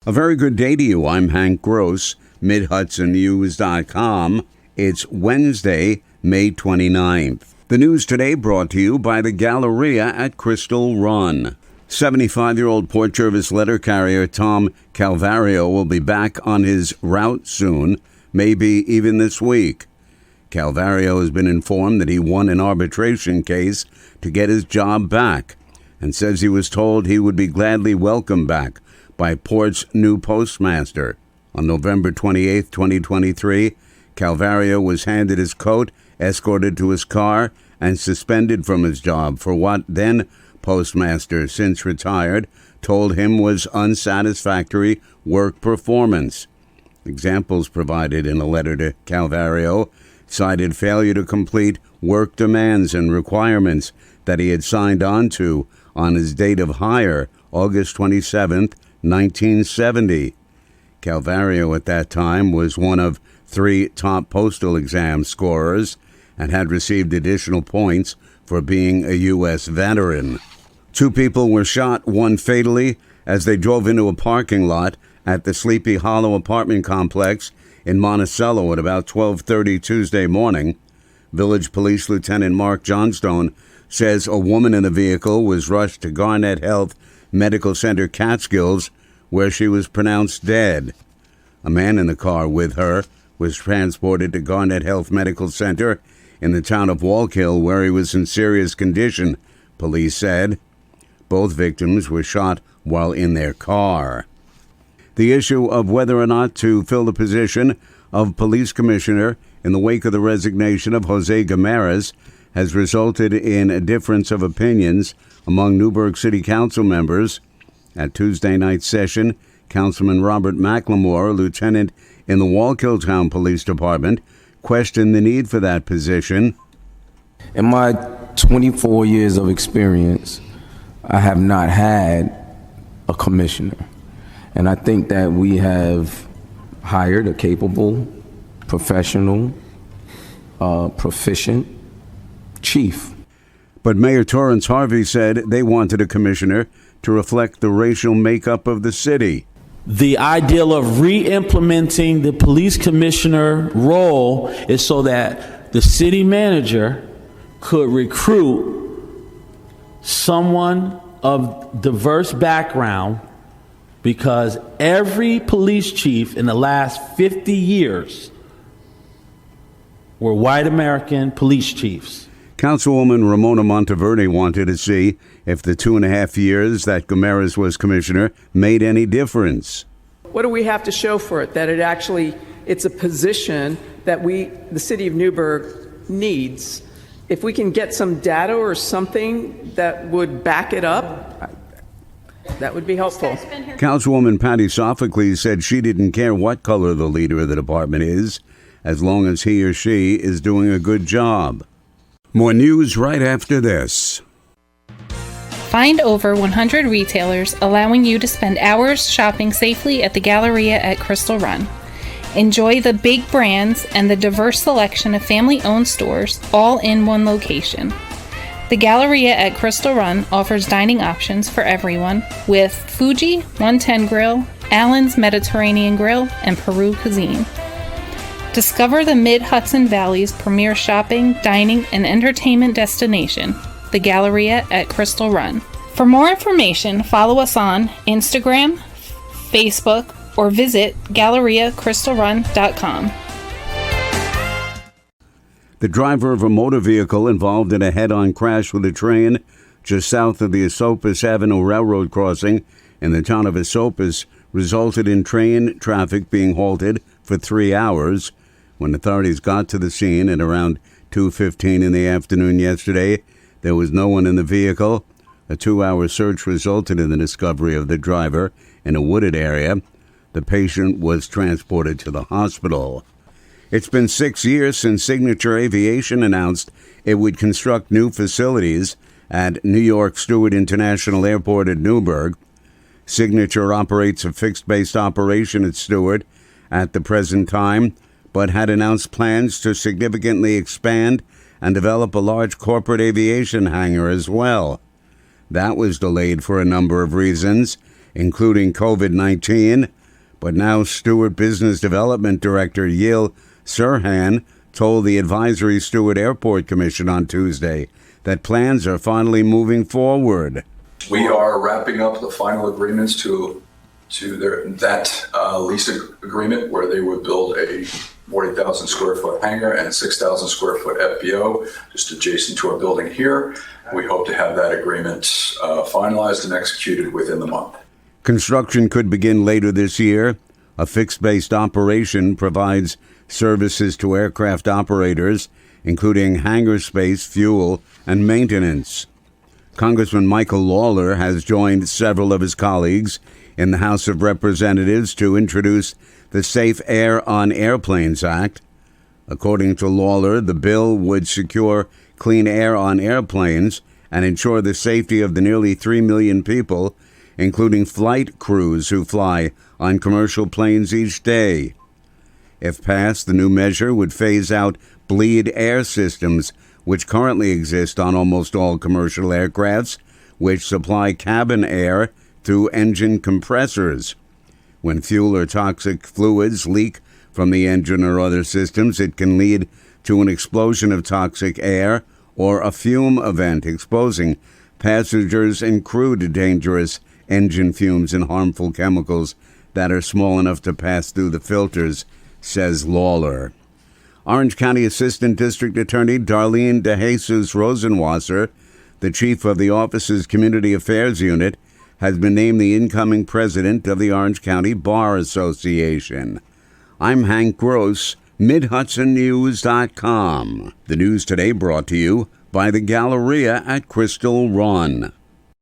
A very good day to you. I'm Hank Gross, Mid-Hudson It's Wednesday, May 29th. The news today brought to you by the Galleria at Crystal Run. 75-year-old Port Jervis letter carrier Tom Calvario will be back on his route soon, maybe even this week. Calvario has been informed that he won an arbitration case to get his job back and says he was told he would be gladly welcomed back by Port's new postmaster. On November 28, 2023, Calvario was handed his coat, escorted to his car, and suspended from his job for what then postmaster, since retired, told him was unsatisfactory work performance. Examples provided in a letter to Calvario cited failure to complete work demands and requirements that he had signed on to on his date of hire, August 27, 1970. Calvario at that time was one of 3 top postal exam scorers and had received additional points for being a U.S. veteran. 2 people were shot, one fatally, as they drove into a parking lot at the Sleepy Hollow apartment complex in Monticello at about 12:30 Tuesday morning. Village Police Lieutenant Mark Johnstone says a woman in the vehicle was rushed to Garnet Health Medical Center Catskills, where she was pronounced dead. A man in the car with her was transported to Garnet Health Medical Center in the town of Wallkill, where he was in serious condition, police said. Both victims were shot while in their car. The issue of whether or not to fill the position of police commissioner in the wake of the resignation of Jose Gamarez has resulted in a difference of opinions among Newburgh City Council members. At Tuesday night's session, Councilman Robert McLemore, a lieutenant in the Wallkill Town Police Department, questioned the need for that position. In my 24 years of experience, I have not had a commissioner. And I think that we have hired a capable, professional, proficient chief. But Mayor Torrance Harvey said they wanted a commissioner to reflect the racial makeup of the city. The ideal of re-implementing the police commissioner role is so that the city manager could recruit someone of diverse background, because every police chief in the last 50 years were white American police chiefs. Councilwoman Ramona Monteverde wanted to see if the 2.5 years that Gamarez was commissioner made any difference. What do we have to show for it? That it's a position that the city of Newburgh needs. If we can get some data or something that would back it up, that would be helpful. Councilwoman Patty Sophocles said she didn't care what color the leader of the department is, as long as he or she is doing a good job. More news right after this. Find over 100 retailers allowing you to spend hours shopping safely at the Galleria at Crystal Run. Enjoy the big brands and the diverse selection of family-owned stores all in one location. The Galleria at Crystal Run offers dining options for everyone with Fuji 110 Grill, Allen's Mediterranean Grill, and Peru Cuisine. Discover the Mid-Hudson Valley's premier shopping, dining, and entertainment destination, the Galleria at Crystal Run. For more information, follow us on Instagram, Facebook, or visit GalleriaCrystalRun.com. The driver of a motor vehicle involved in a head-on crash with a train just south of the Esopus Avenue Railroad crossing in the town of Esopus resulted in train traffic being halted for 3 hours. When authorities got to the scene at around 2:15 in the afternoon yesterday, there was no one in the vehicle. A 2-hour search resulted in the discovery of the driver in a wooded area. The patient was transported to the hospital. It's been 6 years since Signature Aviation announced it would construct new facilities at New York Stewart International Airport at Newburgh. Signature operates a fixed-based operation at Stewart at the present time, but had announced plans to significantly expand and develop a large corporate aviation hangar as well. That was delayed for a number of reasons, including COVID-19, But now Stewart Business Development Director Yil Sirhan told the Advisory Stewart Airport Commission on Tuesday that plans are finally moving forward. We are wrapping up the final agreements to that lease agreement where they would build a 40,000 square foot hangar and 6,000 square foot FBO just adjacent to our building here. We hope to have that agreement finalized and executed within the month. Construction could begin later this year. A fixed-based operation provides services to aircraft operators, including hangar space, fuel, and maintenance. Congressman Michael Lawler has joined several of his colleagues in the House of Representatives to introduce the Safe Air on Airplanes Act. According to Lawler, the bill would secure clean air on airplanes and ensure the safety of the nearly 3 million people, including flight crews who fly on commercial planes each day. If passed, the new measure would phase out bleed air systems, which currently exist on almost all commercial aircrafts, which supply cabin air through engine compressors. When fuel or toxic fluids leak from the engine or other systems, it can lead to an explosion of toxic air or a fume event, exposing passengers and crew to dangerous engine fumes and harmful chemicals that are small enough to pass through the filters, says Lawler. Orange County Assistant District Attorney Darlene DeJesus Rosenwasser, the chief of the office's Community Affairs Unit, has been named the incoming president of the Orange County Bar Association. I'm Hank Gross, MidHudsonNews.com. The news today brought to you by the Galleria at Crystal Run.